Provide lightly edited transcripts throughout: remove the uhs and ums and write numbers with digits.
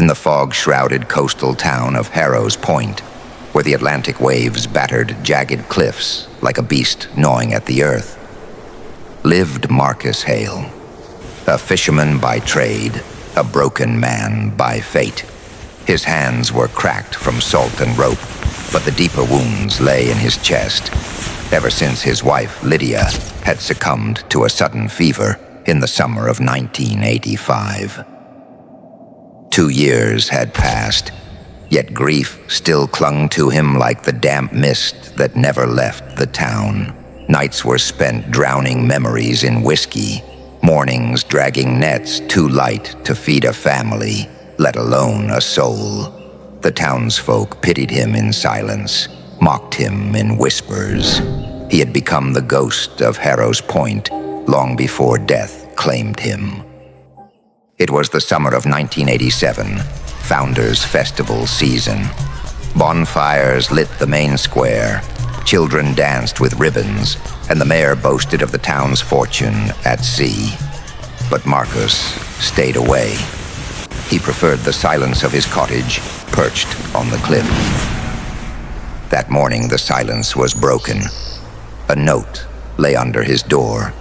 in the fog-shrouded coastal town of Harrows Point, where the Atlantic waves battered jagged cliffs like a beast gnawing at the earth, lived Marcus Hale, a fisherman by trade, a broken man by fate. His hands were cracked from salt and rope, but the deeper wounds lay in his chest, ever since his wife, Lydia, had succumbed to a sudden fever in the summer of 1985. 2 years had passed, yet grief still clung to him like the damp mist that never left the town. Nights were spent drowning memories in whiskey, mornings dragging nets too light to feed a family, let alone a soul. The townsfolk pitied him in silence, mocked him in whispers. He had become the ghost of Harrows Point long before death claimed him. It was the summer of 1987, Founders' Festival season. Bonfires lit the main square, children danced with ribbons, and the mayor boasted of the town's fortune at sea. But Marcus stayed away. He preferred the silence of his cottage, perched on the cliff. That morning, the silence was broken. A note lay under his door,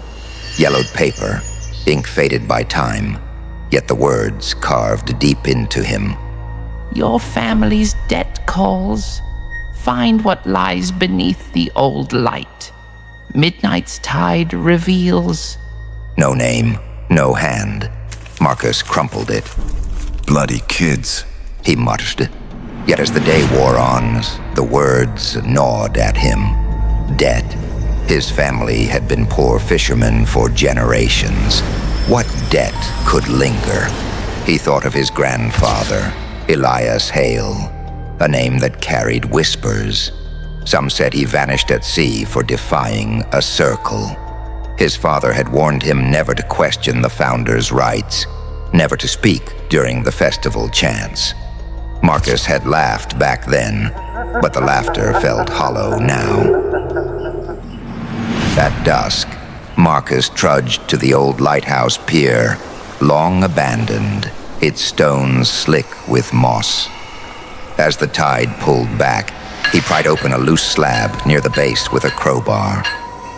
yellowed paper, ink faded by time, yet the words carved deep into him. Your family's debt calls. Find what lies beneath the old light. Midnight's tide reveals. No name, no hand. Marcus crumpled it. Bloody kids, he muttered. Yet as the day wore on, the words gnawed at him. Debt. His family had been poor fishermen for generations. What debt could linger? He thought of his grandfather, Elias Hale, a name that carried whispers. Some said he vanished at sea for defying a circle. His father had warned him never to question the founder's rights, never to speak during the festival chants. Marcus had laughed back then, but the laughter felt hollow now. At dusk, Marcus trudged to the old lighthouse pier, long abandoned, its stones slick with moss. As the tide pulled back, he pried open a loose slab near the base with a crowbar.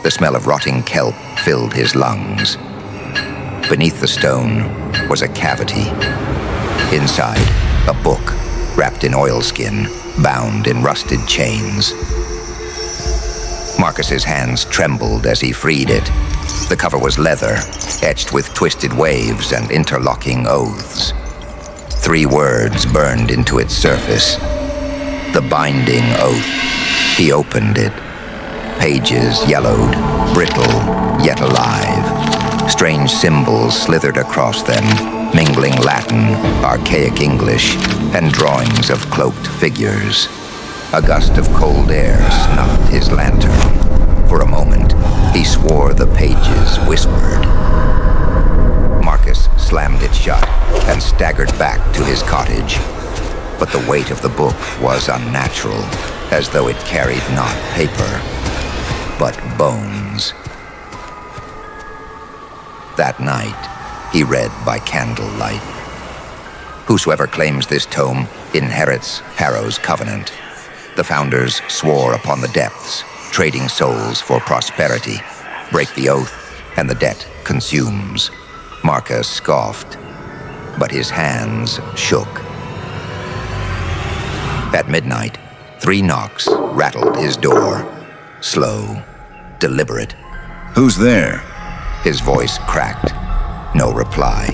The smell of rotting kelp filled his lungs. Beneath the stone was a cavity. Inside, a book, wrapped in oilskin, bound in rusted chains. Marcus's hands trembled as he freed it. The cover was leather, etched with twisted waves and interlocking oaths. 3 words burned into its surface. The binding oath. He opened it. Pages yellowed, brittle, yet alive. Strange symbols slithered across them, mingling Latin, archaic English, and drawings of cloaked figures. A gust of cold air snuffed his lantern. For a moment, he swore the pages whispered. Marcus slammed it shut and staggered back to his cottage. But the weight of the book was unnatural, as though it carried not paper, but bones. That night, he read by candlelight. Whosoever claims this tome inherits Harrow's covenant. The founders swore upon the depths, trading souls for prosperity. Break the oath, and the debt consumes. Marcus scoffed, but his hands shook. At midnight, 3 knocks rattled his door. Slow, deliberate. Who's there? His voice cracked. No reply.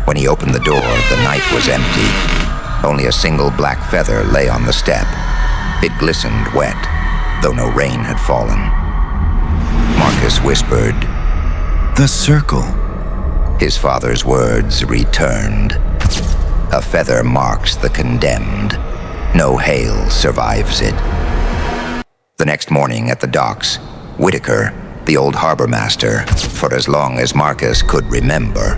When he opened the door, the night was empty. Only a single black feather lay on the step. It glistened wet, though no rain had fallen. Marcus whispered, The circle. His father's words returned. A feather marks the condemned. No Hale survives it. The next morning at the docks, Whitaker, the old harbor master, for as long as Marcus could remember,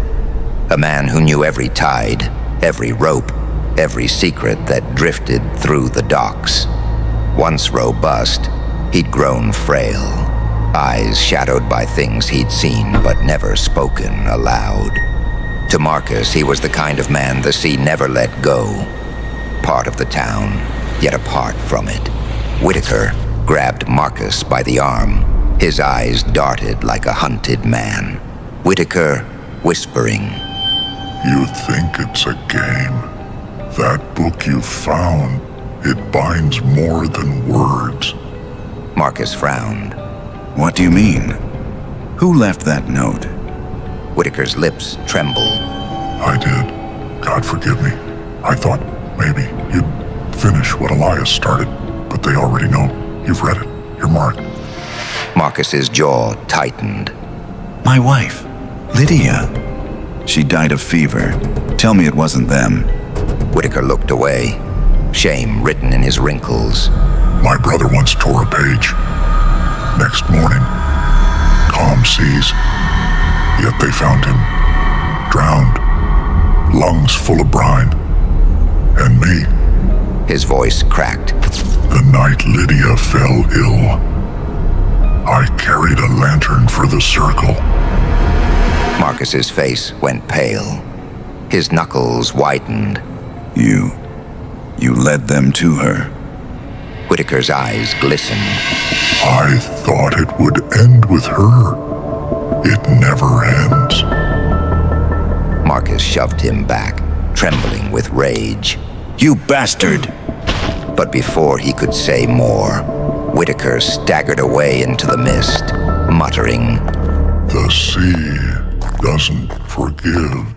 a man who knew every tide, every rope, every secret that drifted through the docks. Once robust, he'd grown frail, eyes shadowed by things he'd seen but never spoken aloud. To Marcus, he was the kind of man the sea never let go. Part of the town, yet apart from it. Whitaker grabbed Marcus by the arm. His eyes darted like a hunted man. Whitaker whispering, You think it's a game? That book you found, it binds more than words. Marcus frowned. What do you mean? Who left that note? Whitaker's lips trembled. I did. God forgive me. I thought maybe you'd finish what Elias started, but they already know. You've read it. You're marked. Marcus's jaw tightened. My wife, Lydia. She died of fever. Tell me it wasn't them. Whitaker looked away, shame written in his wrinkles. My brother once tore a page. Next morning, calm seas. Yet they found him, drowned, lungs full of brine. And me. His voice cracked. The night Lydia fell ill, I carried a lantern for the circle. Marcus's face went pale. His knuckles widened. You led them to her. Whitaker's eyes glistened. I thought it would end with her. It never ends. Marcus shoved him back, trembling with rage. You bastard! But before he could say more, Whitaker staggered away into the mist, muttering, The sea doesn't forgive.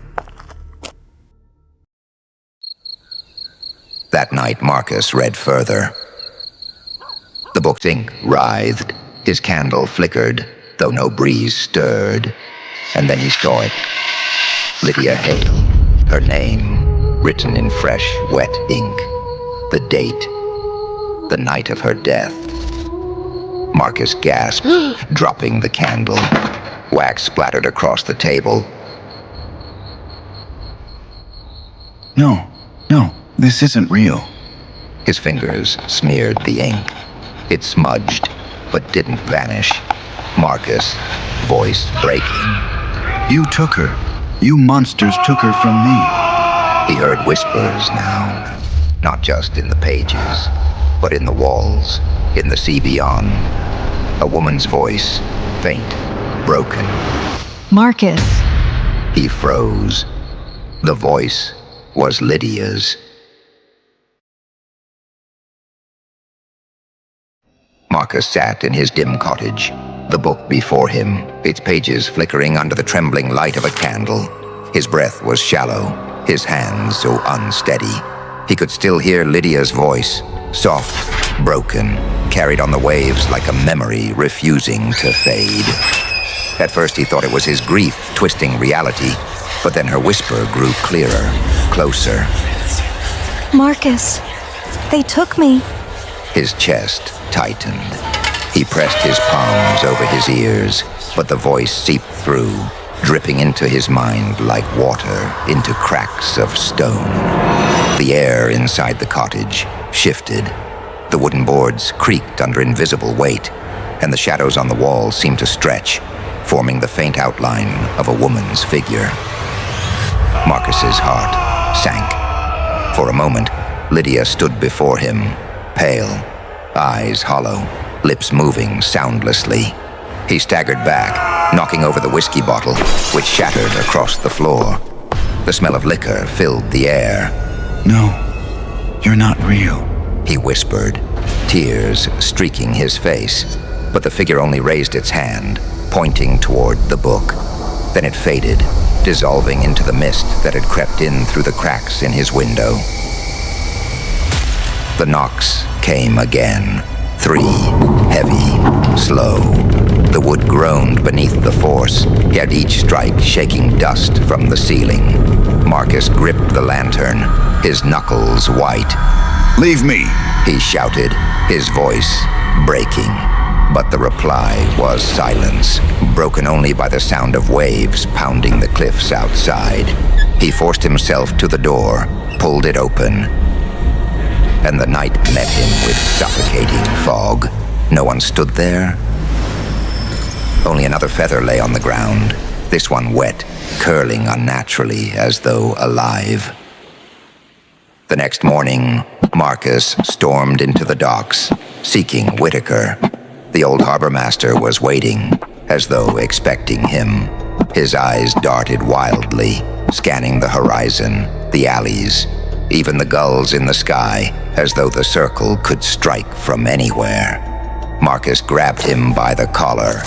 That night, Marcus read further. The book's ink writhed. His candle flickered, though no breeze stirred. And then he saw it. Lydia Hale. Her name, written in fresh, wet ink. The date. The night of her death. Marcus gasped, dropping the candle. Wax splattered across the table. No, this isn't real. His fingers smeared the ink. It smudged, but didn't vanish. Marcus, voice breaking. You took her. You monsters took her from me. He heard whispers now, not just in the pages, but in the walls, in the sea beyond. A woman's voice, faint, broken. Marcus. He froze. The voice was Lydia's. Marcus sat in his dim cottage, the book before him, its pages flickering under the trembling light of a candle. His breath was shallow, his hands so unsteady. He could still hear Lydia's voice, soft, broken, carried on the waves like a memory refusing to fade. At first he thought it was his grief twisting reality, but then her whisper grew clearer, closer. Marcus, they took me. His chest tightened. He pressed his palms over his ears, but the voice seeped through, dripping into his mind like water into cracks of stone. The air inside the cottage shifted. The wooden boards creaked under invisible weight, and the shadows on the wall seemed to stretch, forming the faint outline of a woman's figure. Marcus's heart sank. For a moment, Lydia stood before him, pale, eyes hollow, lips moving soundlessly. He staggered back, knocking over the whiskey bottle, which shattered across the floor. The smell of liquor filled the air. No, you're not real. He whispered, tears streaking his face, but the figure only raised its hand, pointing toward the book. Then it faded, dissolving into the mist that had crept in through the cracks in his window. The knocks came again. 3, heavy, slow. The wood groaned beneath the force, yet each strike shaking dust from the ceiling. Marcus gripped the lantern, his knuckles white. Leave me! He shouted, his voice breaking. But the reply was silence, broken only by the sound of waves pounding the cliffs outside. He forced himself to the door, pulled it open, and the night met him with suffocating fog. No one stood there. Only another feather lay on the ground, this one wet, curling unnaturally as though alive. The next morning, Marcus stormed into the docks, seeking Whitaker. The old harbor master was waiting, as though expecting him. His eyes darted wildly, scanning the horizon, the alleys, even the gulls in the sky, as though the circle could strike from anywhere. Marcus grabbed him by the collar.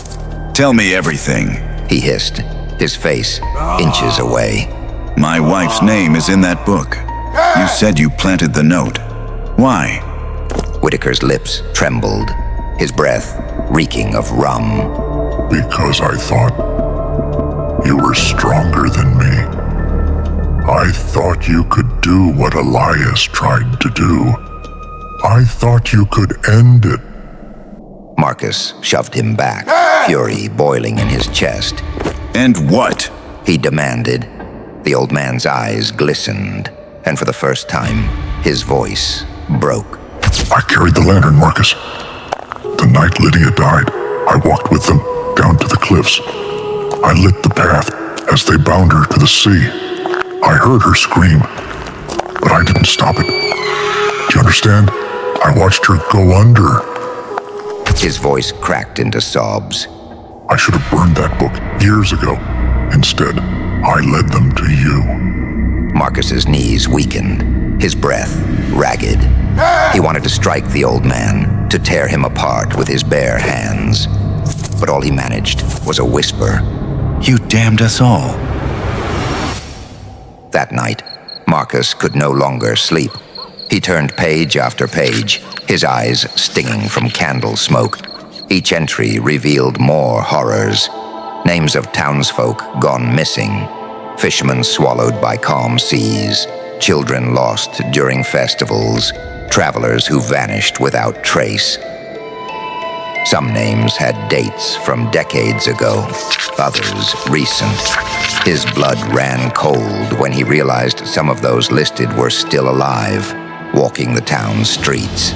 Tell me everything. He hissed, his face inches away. My wife's name is in that book. You said you planted the note. Why? Whitaker's lips trembled, his breath reeking of rum. Because I thought you were stronger than me. I thought you could do what Elias tried to do. I thought you could end it. Marcus shoved him back, fury boiling in his chest. And what? He demanded. The old man's eyes glistened, and for the first time, his voice broke. I carried the lantern, Marcus. The night Lydia died, I walked with them down to the cliffs. I lit the path as they bound her to the sea. I heard her scream, but I didn't stop it. Do you understand? I watched her go under. His voice cracked into sobs. I should have burned that book years ago. Instead, I led them to you. Marcus's knees weakened, his breath ragged. He wanted to strike the old man, to tear him apart with his bare hands. But all he managed was a whisper. You damned us all. That night, Marcus could no longer sleep. He turned page after page, his eyes stinging from candle smoke. Each entry revealed more horrors. Names of townsfolk gone missing, fishermen swallowed by calm seas, children lost during festivals, travelers who vanished without trace. Some names had dates from decades ago, others recent. His blood ran cold when he realized some of those listed were still alive, walking the town streets.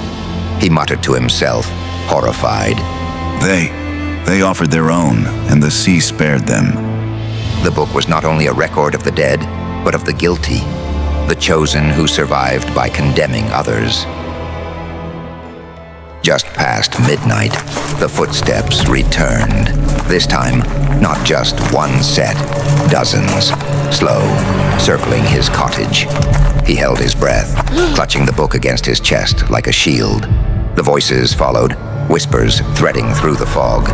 He muttered to himself, horrified. They offered their own, and the sea spared them. The book was not only a record of the dead, but of the guilty, the chosen who survived by condemning others. Just past midnight, the footsteps returned. This time, not just one set, dozens, slow, circling his cottage. He held his breath, clutching the book against his chest like a shield. The voices followed, whispers threading through the fog.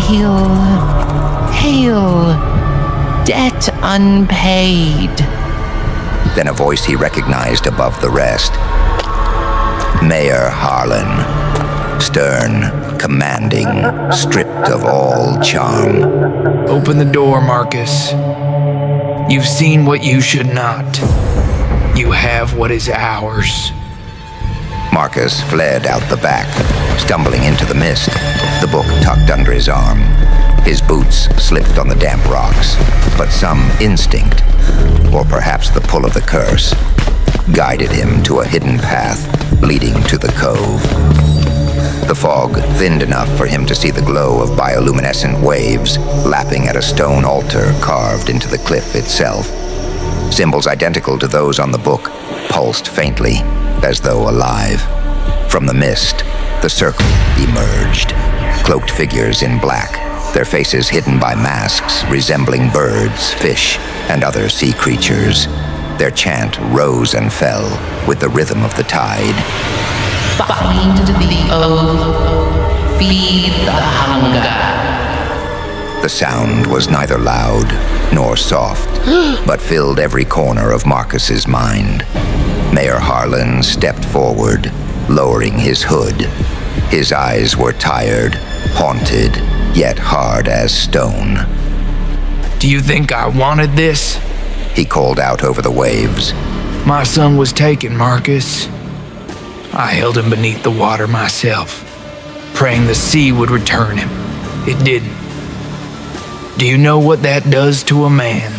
Hale, Hale, debt unpaid. Then a voice he recognized above the rest. Mayor Harlan. Stern, commanding, stripped of all charm. Open the door, Marcus. You've seen what you should not. You have what is ours. Marcus fled out the back, stumbling into the mist, the book tucked under his arm. His boots slipped on the damp rocks, but some instinct, or perhaps the pull of the curse, guided him to a hidden path leading to the cove. The fog thinned enough for him to see the glow of bioluminescent waves lapping at a stone altar carved into the cliff itself. Symbols identical to those on the book pulsed faintly, as though alive. From the mist, the circle emerged. Cloaked figures in black, their faces hidden by masks resembling birds, fish, and other sea creatures. Their chant rose and fell with the rhythm of the tide. Bind the oath, feed the hunger. The sound was neither loud nor soft, but filled every corner of Marcus's mind. Mayor Harlan stepped forward, lowering his hood. His eyes were tired, haunted, yet hard as stone. Do you think I wanted this? He called out over the waves. My son was taken, Marcus. I held him beneath the water myself, praying the sea would return him. It didn't. Do you know what that does to a man?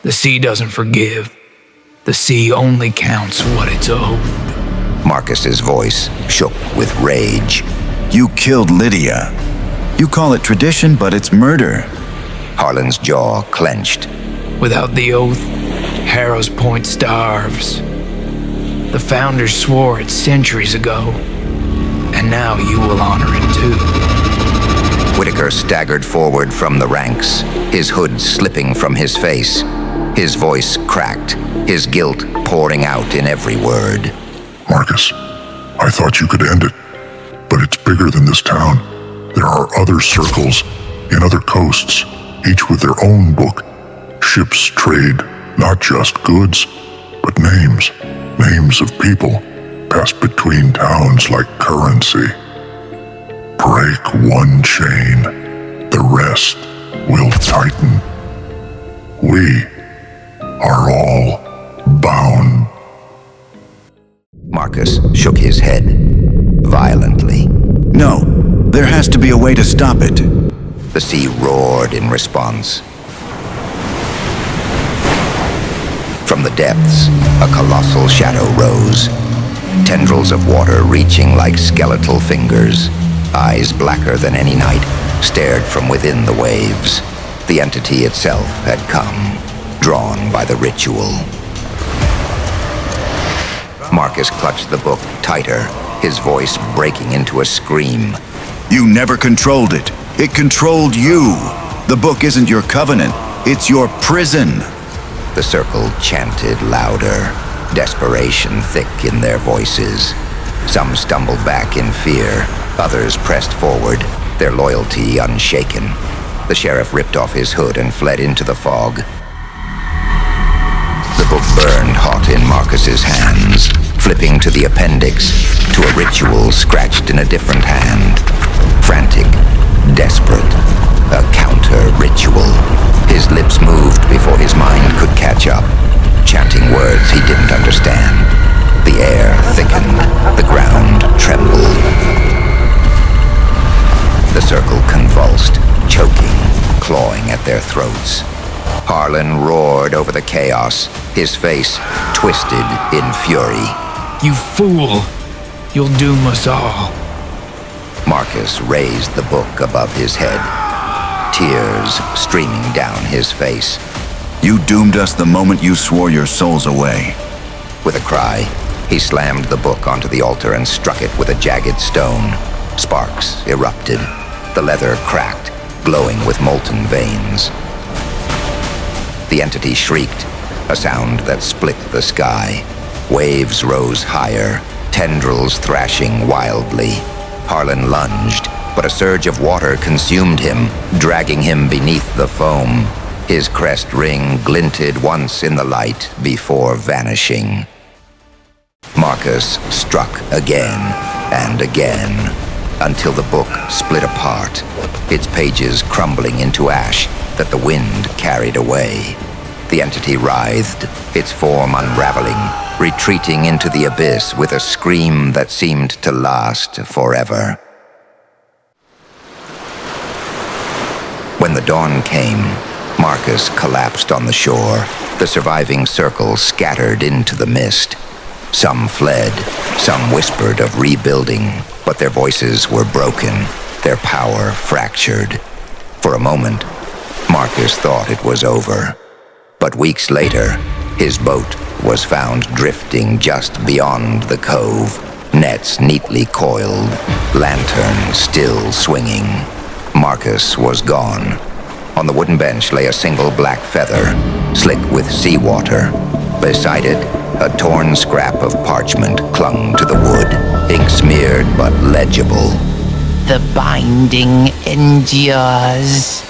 The sea doesn't forgive. The sea only counts what it's owed. Marcus's voice shook with rage. You killed Lydia. You call it tradition, but it's murder. Harlan's jaw clenched. Without the oath, Harrows Point starves. The founders swore it centuries ago, and now you will honor it too. Whitaker staggered forward from the ranks, his hood slipping from his face. His voice cracked, his guilt pouring out in every word. Marcus, I thought you could end it, but it's bigger than this town. There are other circles in other coasts, each with their own book. Ships trade not just goods, but names. Names of people pass between towns like currency. Break one chain, the rest will tighten. We are all bound. Marcus shook his head violently. No, there has to be a way to stop it. The sea roared in response. From the depths, a colossal shadow rose. Tendrils of water reaching like skeletal fingers. Eyes blacker than any night stared from within the waves. The entity itself had come, drawn by the ritual. Marcus clutched the book tighter, his voice breaking into a scream. You never controlled it. It controlled you. The book isn't your covenant. It's your prison. The circle chanted louder, desperation thick in their voices. Some stumbled back in fear, others pressed forward, their loyalty unshaken. The sheriff ripped off his hood and fled into the fog. The book burned hot in Marcus's hands, flipping to the appendix, to a ritual scratched in a different hand. Frantic, desperate, a counter-ritual. His lips moved before his mind could catch up, chanting words he didn't understand. The air thickened, the ground trembled. The circle convulsed, choking, clawing at their throats. Harlan roared over the chaos, his face twisted in fury. You fool! You'll doom us all. Marcus raised the book above his head, tears streaming down his face. You doomed us the moment you swore your souls away. With a cry, he slammed the book onto the altar and struck it with a jagged stone. Sparks erupted. The leather cracked, glowing with molten veins. The entity shrieked, a sound that split the sky. Waves rose higher, tendrils thrashing wildly. Harlan lunged, but a surge of water consumed him, dragging him beneath the foam. His crest ring glinted once in the light before vanishing. Marcus struck again and again, until the book split apart, its pages crumbling into ash that the wind carried away. The entity writhed, its form unraveling, retreating into the abyss with a scream that seemed to last forever. When the dawn came, Marcus collapsed on the shore. The surviving circle scattered into the mist. Some fled, some whispered of rebuilding, but their voices were broken, their power fractured. For a moment, Marcus thought it was over. But weeks later, his boat was found drifting just beyond the cove, nets neatly coiled, lantern still swinging. Marcus was gone. On the wooden bench lay a single black feather, slick with seawater. Beside it, a torn scrap of parchment clung to the wood, ink smeared but legible. The binding endures.